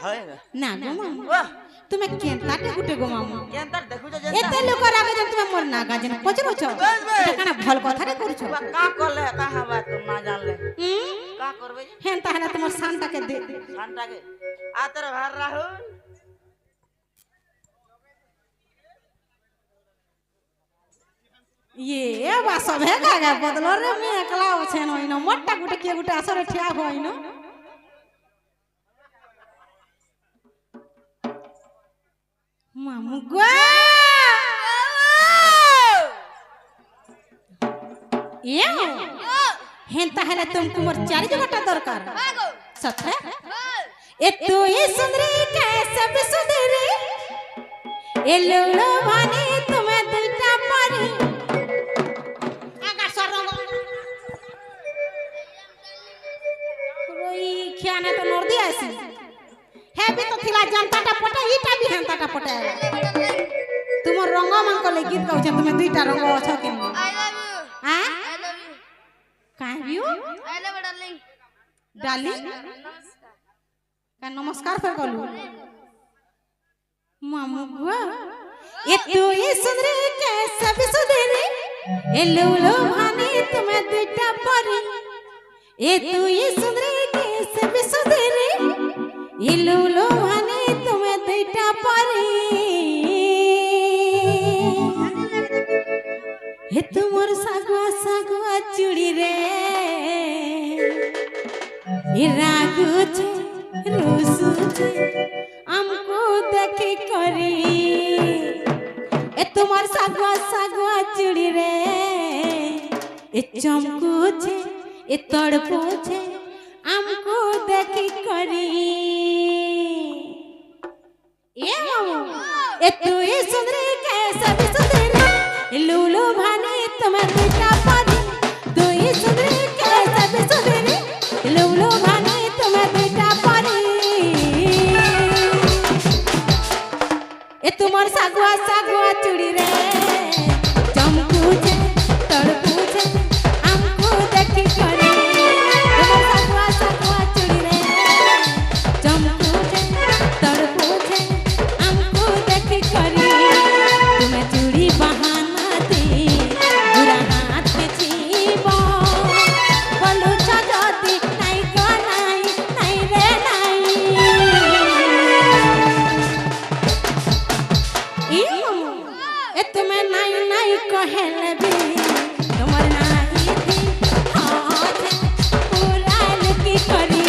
ना गो मामा তুমি কেনতাটে গুটে গো মামা কেনতার দেখুছ যে এতে লোকর আগে যেন তুমি মোর না গাজেন পচরছ এটা কানা ভাল কথারে করছ কা করলে কা হবা তুমি না জানলে কা করবে হেন তাহলে তোমার শানটাকে দে শানটাকে আতর ভার রাহুল ये बा सब है का बदलो रे मैं एकला छै न इनो मोटा गुटे के गुटे असरे ठिया होई न मामू गो ये हेन ताहले तुम कुमर चारि जगटा दरकार सत्य ए तो ये सुंदरी कैसे बिसुदरी ए लोलो भानी तुम्हें दुटा पारी ख्याने तो नोर दिया ऐसी है भी तो थिला जनताटा पटा इटा भी हंताटा पटा तुम रंग मांग को ले गीत गाउछ तुम दुईटा रंग अछ के आई लव यू हां आई लव यू काहे you I love darling darling का नमस्कार फेर बोलू मामू गो ए तू ये सुंदरी कैसे भी सुंदरी ए लोलो भानी तुम्हें दुईटा परी ए तू ये सुंदरी कैसे भी सुंदरी ए लोलो भानी तुम्हें दुईटा परी हे तुमर सागुआ सागुआ चूड़ी रे ए रागुछ रुसुछ हमको देखी करी ए तुमर सागुआ सागुआ चूड़ी रे ए चमकुछ ए तड़पुछ हमको देखी करी ए मामू ए तू ये सुंदरी कैसे भी सुंदरी लूलू भानी तुम्हें दुटा पारी तू ये सुंदरी कैसे भी सुंदरी लूलू भानी तुम्हें दुटा पारी ए तुमर सागुआ सागुआ चूड़ी रे चमकुछ तड़पुछ हमको देखी करी तुमर सागुआ सागुआ चूड़ी रे चमकुछ तड़पुछ हमको देखी करी तुम्हें चूड़ी बहाना दे बुरा हाथ छीबो बोलू छजती नहीं गो नहीं रे नहीं ए तुम्हें नहीं नहीं कहले भी तुमर नहीं थी हाथ पूरा लकी करी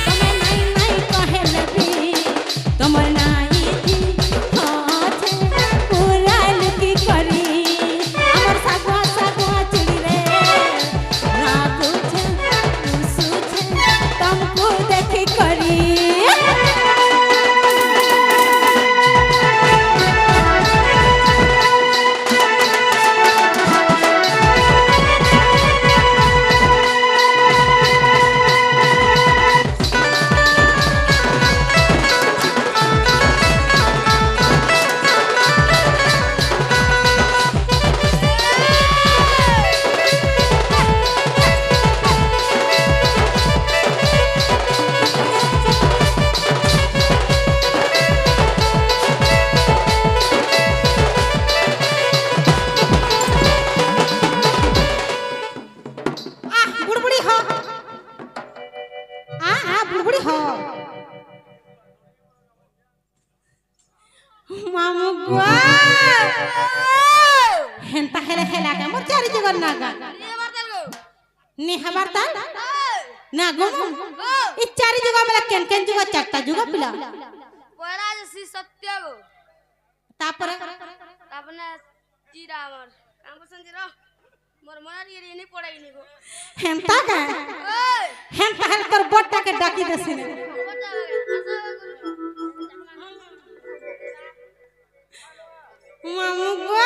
तुम्हें नहीं नहीं कहले भी तुमर नहीं थी हाथ पूरा लकी करी हमर सागवा सागवा चूड़ी रे रागुछ रुसुछ तुमको देखी करी बुड़बुड़ी हो बुड़बुड़ी हो मामू गो हेंता हेला हेला का मोर चारी जगन ना का नी हमार ता ना गो ई चारी जगह मला केन केन जगह चारटा जगह पिला पहला जे श्री सत्य गो तापर अपने जीरा हमर काम पसंद रो मोर मन ये नहीं पड़ाई नहीं गो हेंता का हेंता हेल कर बोटा के डाकी देसी ने मामू गो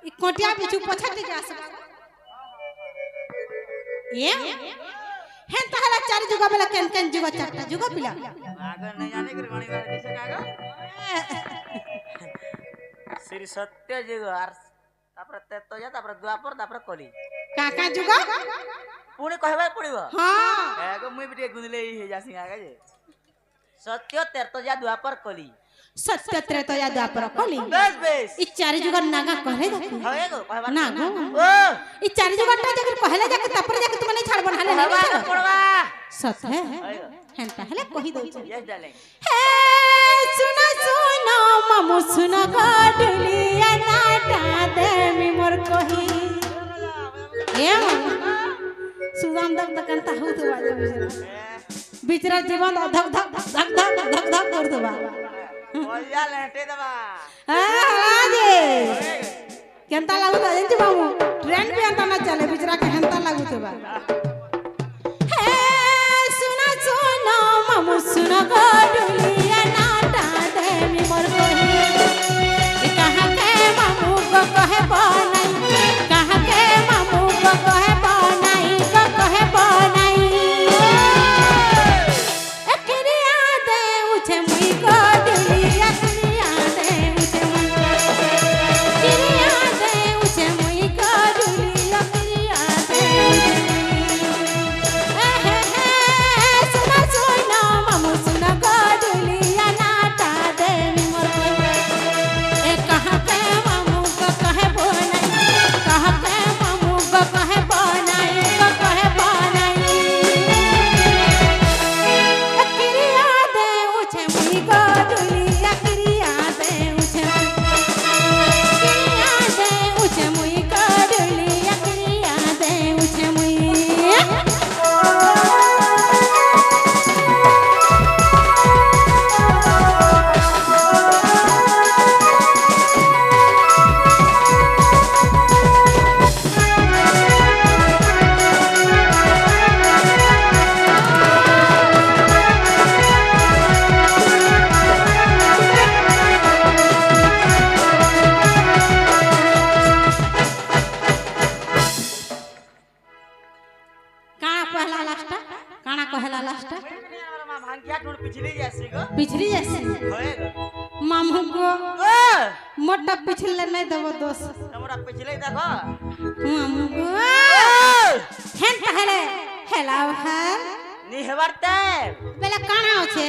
ई कोटिया बिचू पछट जा सब ये हेंता हला चार जुगा बेला केन केन जुगा चारटा जुगा पिला आगे नहीं जाने के गणी गणी कैसे कागा श्री सत्य जुग आर तापर तेतो जा तापर द्वापर तापर कली काका जुग पुणी कहबा पड़िबो हाँ एगो मुई बिटे गुंदले हे जासिंग आगे जे सत्य तेरतोजा द्वापर कली सत्य त्रेतया द्वापर कली बेस बेस इ चारि जुग नागा कहले जाके हवे गो कहबा ना गो ओ इ चारि जुग टा जकर कहले जाके तापर जाके तुमने छाड़ बनहाले कहबा नहीं पड़वा सत है हवे गो हेंता हेले कहि दउ छ यस डार्लिंग हे सुना सुना मामू सुना गाडुलिया नाटा देमी मोर कही ए सुदाम दक दकन ता होत बाजे बिचरा जीवन धक धक धक धक धक धक करत बा बोलिया लेटे दबा आजे केंता लागत जानती मामू ट्रेन पे अंता ना चले बिचरा के हेंता लागत बा हे सुना सुना मामू सुना गाडुलिया नाटा देमी मोर कही कहां के मामू को कहे बनाई कहां के मामू को कहे बनाई को कहे बनाई एकरिया दे उछे मुई गाडुलिया एकरिया दे उछे मुई एकरिया दे उछे मुई गाडुलिया एकरिया दे हे सुना सुना मामू सुना गाडुलिया नाटा दे मोर ए कहां के मामू को कहे बनाई कहां के मामू को कहे बनाई को कहे बनाई क्रिया दे उछे मुई गाडुलिया क्रिया दे उछे क्रिया दे उछे मुई गाडुलिया क्रिया दे उछे मुई काना कहला लास्ट भांगिया टूट पिछली जासी गो पिछड़ी जैसे हवे गो मामू को ओ मोटा पिछले नहीं देबो दोस हमरा पिछले देखो मामू को हेन कहले हेला है निहवरते बेला काना আছে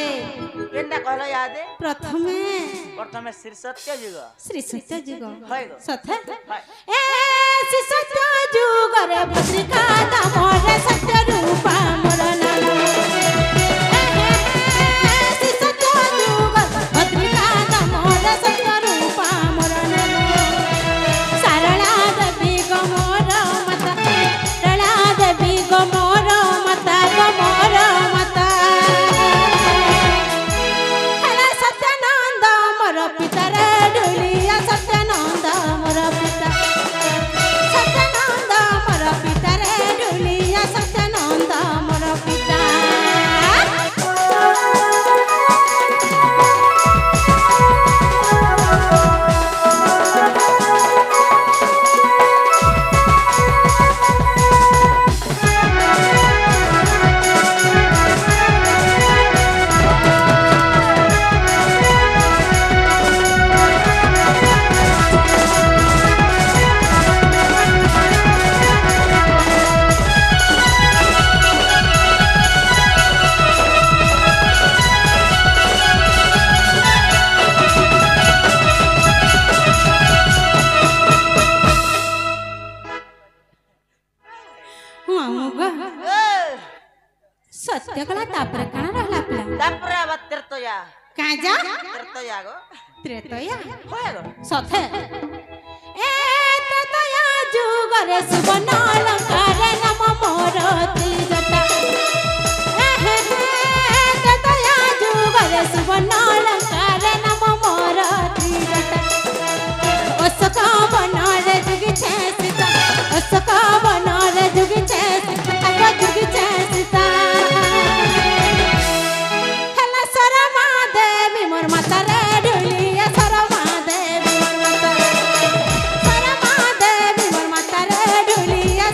केनटा कहलो याद प्रथमे श्री सत्य जुग श्री सत्य जुग हय गो सत्य हाय ए श्री सत्य जुग रे भद्रिका दामोर सत्य रूपा मोर नाम श्री सत्य जुग भद्रिका दामोर सत्य रूपा मोर नाम सरला देवी गो मोर माता सरला देवी गो मोर माता हेला सत्यानंद मोर पिता रे डुलिया सत्यानंद मोर पिता सत्यानंद मोर पिता रे डुलिया सत्यानंद मोर पिता सत्य कला तापर काना रहला आपला तापरे बत्तर तो या काजा तेरतोया गो त्रेतया हवे गो सथे ए त्रेतया जुग रे सुबन अलंकार नम मोर त्रिजटा ए त्रेतया जुग रे सुबन अलंकार नम मोर त्रिजटा असका बना रे जुग छे सीता असका बना रे जुग छे सीता अग जुग छे सीता हेला सरमा देवी मोर माता रे डुलिया सरमा देवी मोर माता सरमा देवी मोर माता रे डुलिया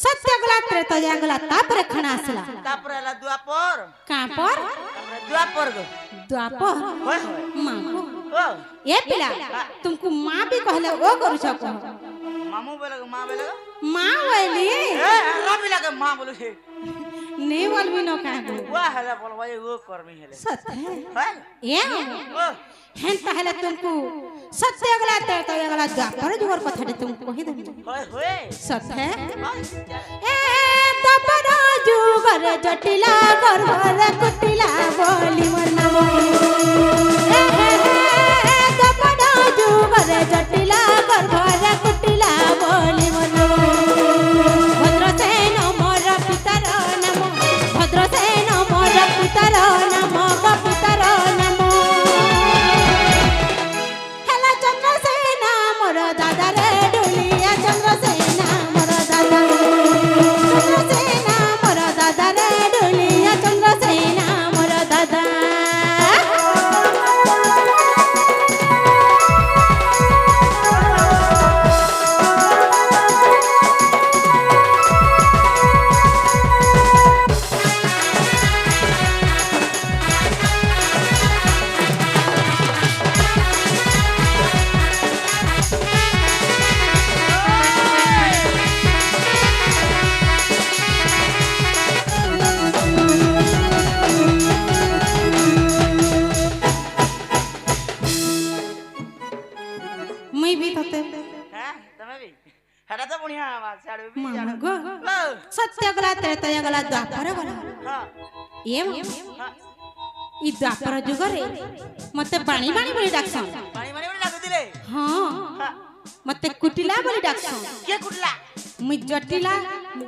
सत्य गला त्रेता गला तापर खना असला तापर एला द्वापर का पर तापर द्वापर गो द्वापर होय होय मां को ओ ए पिला तुमको मां भी कहले ओ करू छको मामू बोले मां बोले मां वाली ए रवि लगे मां बोले छे ने बोल भी न का वाह हला बोलवा वो कर्मी हेले सत्य होय ए ओ हेन पहले तुमको सत्य गला त्रेता गला द्वापर जुगर कथा दे तुमको कहि दे होय होय सत्य होय ए द्वापर जुगर जटिला गर्भर कुटिला बोली मन ए द्वापर जुगर जटिला गर्भर कुटिला बोली मन भद्रसेन मोर पितर नम भद्रसेन मोर पितर नम पितर नम हेला चंद्रसेन मोर दादा रे डुलिया चंद्रसेन मोर दादा चंद्रसेन मोर दादा रे डुलिया चंद्रसेन मोर दादा मैं भी तते हैं तमे भी हटा तो बढ़िया आवाज साडू भी मामा गो ओ सत्य गला त्रेता गला द्वापर गला हां एम हां ई द्वापर जुगरे मते पानी पानी बोली डाकसन पानी पानी बोले लागु दिले हां हां मते कुटिला बोली डाकसन के कुटला मुई जटिला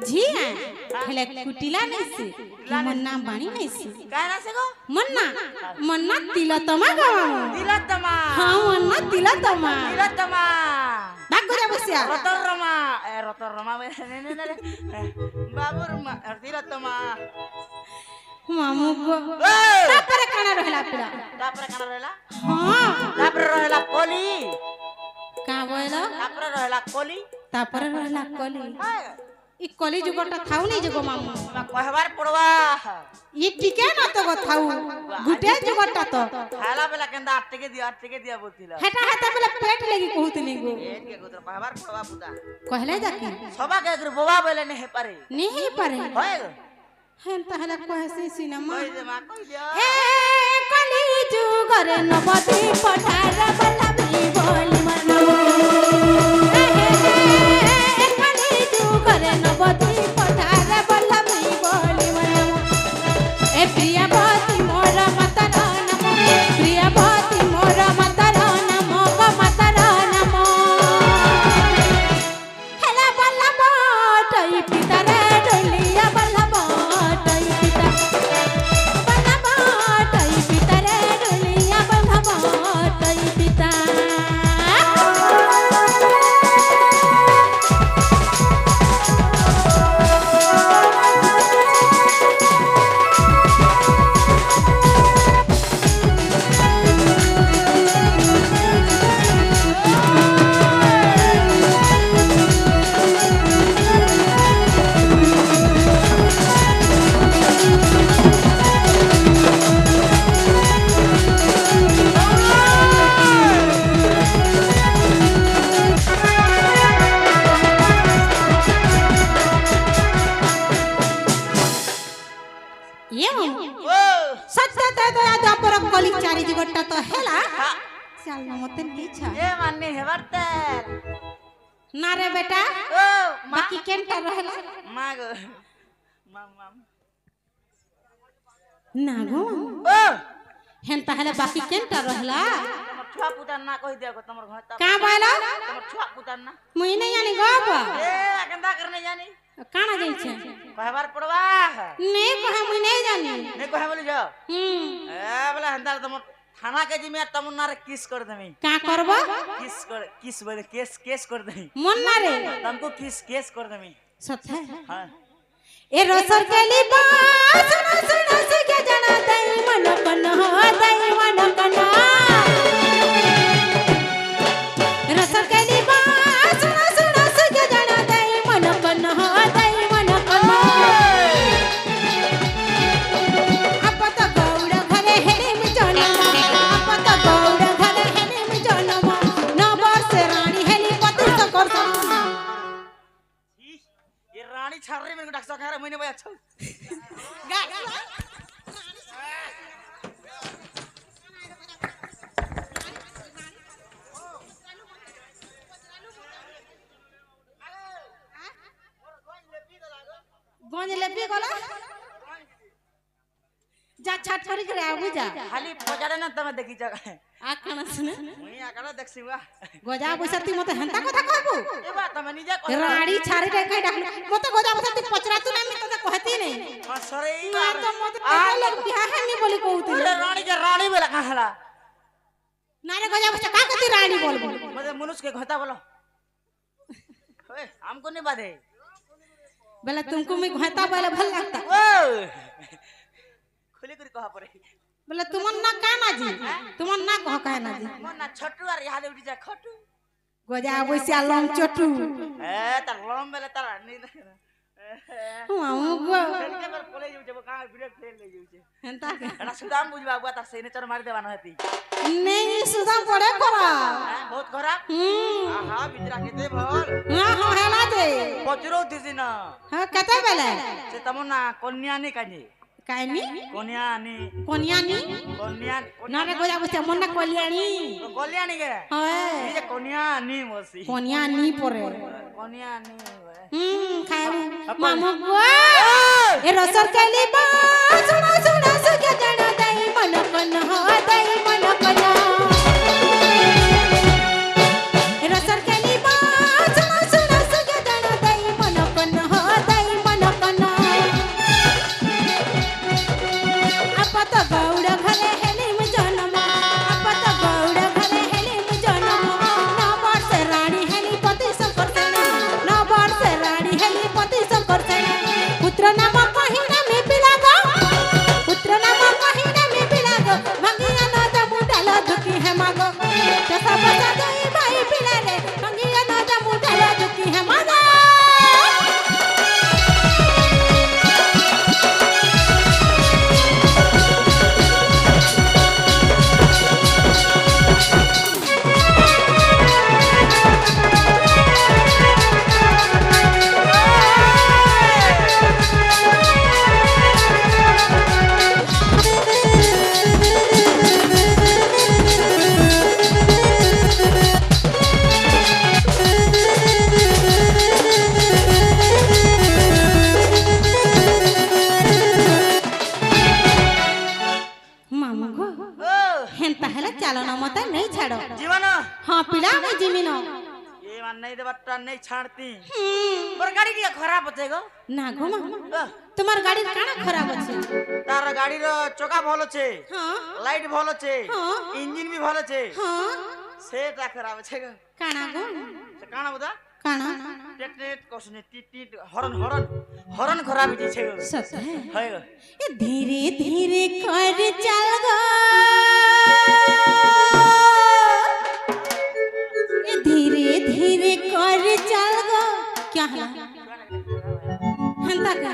झी है हेले कुटिला नैसी मन नाम बाणी नैसी काय ना से गो मन्ना तिलतमा गो तिलतमा हां मन्ना तिलतमा तिलतमा बागुरा बसिया रतरमा ए रतरमा ने ने ने बाबुरमा तिलतमा मामू गो ओ तापर काना रहला पिला तापर काना रहला हां तापर रहला कोली का बोलो तापर रहला कोली तापर रहला कली ई कली जुगटा थाउ नहीं जगो मामू कहबार पड़वा ये टिके ना तो गो थाउ गुटे जुगटा तो खाला बेला केंदा 8 टके दिया बोतिला हेटा हेटा बेला पेट लगी कहूतनी गो पेट के गोत्र कहबार पड़वा पुता कहले जाकी सभा के गुरु बोबा बोले ने हे पारे नहीं पारे होय हेन तहला कहसी सिनेमा कोई दे मा कोई दिया ए कली जुगर नबती पठार बलबी बोली मन ए कली जुगर नबती पठार बलबी बोली मन ए प्रियवती मोर मतन नम प्रियवती मोर मतन नम ग मतन नम हेला बलब टई पितर डोलिया बलब टई पितर बलब टई पितर डोलिया बलब टई पितर ये ओ सत्य दया द्वापर कली चारि जुगटा तो हेला हा चल न मते पीछा ये मानने है बरते ना रे बेटा ओ मा बाकी केनटा रहला माग माम माम ना गो ओ हेन पहले बाकी केनटा रहला तमर छुआ पुतान ना कहि दिया को तमर घर ता का बाला तमर छुआ पुतान ना मुई नहीं जानी गप ए अगंदा करने जानी काना जाई छे कहबार पड़वा नहीं कहा मुई नहीं जानी ने कहे बोली जा हम्म ए बोला हंदार तमर थाना के जिम्मेदार तमुन्ना रे किस कर देमी का करबो किस बोले केस कर देमी मन ना रे तुमको केस कर देमी सत्य हां ए रसर के लिबा सुनो सुनो से क्या जाना दई मन कन हो दई मन कन रसर के लिबा सुनो सुनो से क्या जाना दई मन कन हो दई में डाक सका रे महीने बया छ गंज लेपी गला जा छाट करी करे आबू जा खाली पजारे ना तमे देखि जा आ कण सुने मुई आकड़ा देखसिवा गजा बसती मते हंता कथा कहबू ए बा तमे निजे कह राड़ी छाड़ी रे कई डाक मते गजा बसती पचरा तू ना मैं तते कहती नहीं हां सरे मैं तो मते लोग बियाह है नहीं बोली कहती बोले रानी के रानी बेला कहला ना रे गजा बस का कहती रानी बोलबू मते मनुष्य के घता बोलो ओए हमको नहीं बाधे बोले तुमको मैं कहता बोले भल लगता ओ खुली करी कहा पड़े बोले तुमन ना काना जी तुमन ना कह कहना जी मन ना छोटू और यहाँ दे उठी जा खटू गजा बसिया लम चटू ए तार लम बेले तार नहीं मामू गो खेलते पर पले जाऊ जब कहां ब्रेक फेल ले जाऊ छे हंता के एना सुदाम बुझबा बुआ तार सेने चर मार देवानो हेती नहीं सुदा पड़े करा बहुत खराब आहा बितरा केते भर हां हां हेला दे पचरो दिसिना हां कते बेले से तमना कन्या ने काजे कानी कन्या नी कोनियानी ना रे गजा बसिया मन ना कल्याणी कल्याणी के हां ये कन्या नी मसी कोनियानी परे कन्या नी खाऊ मामू गो ए रसर केली बा सुना सुना सुके जाना दई मन कन हो दई मन कन ए रसर केली बा सुना सुना सुके जाना दई मन कन हो दई मन कन अपत गौड़ घरे हेली म जनम अपत गौड़ घरे हेली म जनम न वर्ष रानी हेली पति शंकर सेना न वर्ष रानी हेली पति शंकर सेना पुत्र नाम कहिना में बिलागो पुत्र नाम कहिना में बिलागो भंगिया न जमु डाल दुखी है मागो जसा बजा गई भाई पिला रे भंगिया न जमु डाल दुखी है मागो मामू गो ओ हेंता हेला चलो ना मत नहीं छाड़ो जीवन हाँ पिला में जिमिनो ये मान नहीं देबट्टा नहीं छाड़ती पर गाड़ी की खराब होते गो ना गो मामा तुम्हार गाड़ी काना खराब अछि तार गाड़ी रो चोका भलो छे हाँ लाइट भलो छे हाँ। इंजन भी भलो छे हाँ सेटा खराब छे गो काना गो से काना बता काना टेट टेट कोसने टिट टिट हरन हरन हरन खराब जी छे गो सत है है गो ए धीरे धीरे कर चल गो ए धीरे धीरे कर चल गो क्या है हंता का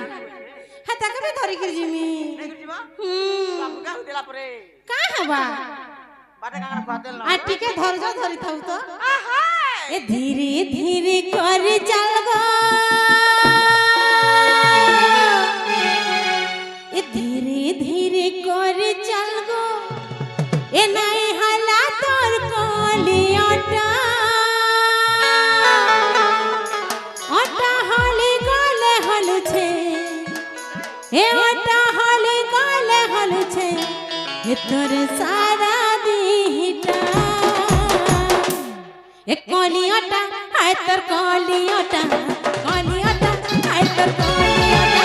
हंता का भी धरी कर जिमी नहीं जीवा बाबू का देला परे का हवा बाटे कांगरा फातेल ना आ टिके धरजो धरी थाउ तो ए धीरे धीरे कर चल गो ए धीरे धीरे कर चल गो ए नहीं हला तोर कोलियाटा ओटा हले गले हलु छे ए ओटा हले गले हलु छे ए तोर सारा दीटा ए कोलियाटा हाय तोर कोलियाटा कोलियाटा हाय तोर कोलियाटा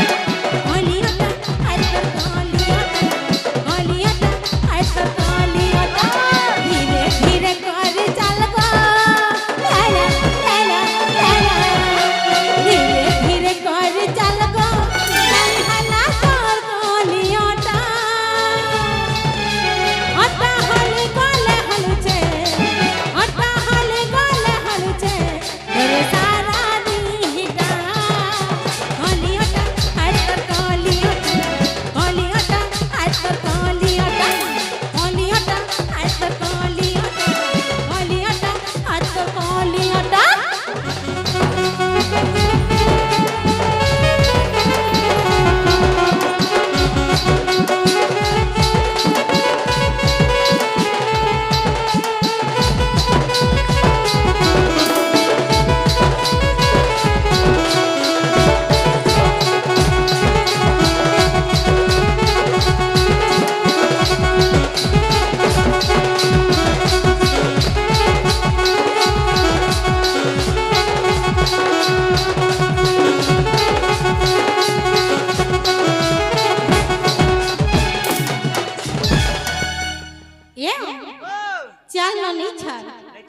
कोलियाटा हाय तोर कोलियाटा कोलियाटा हाय तोर कोलियाटा धीरे धीरे कर चल गो लाला लाला लाला धीरे धीरे कर चल गो नहीं हला तोर कोलियाटा ओटा हले गले हलु छे ओटा हले गले हलु छे तोर सारा दी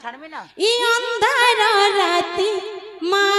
ছাড়বি না ই অন্ধার রাতি মা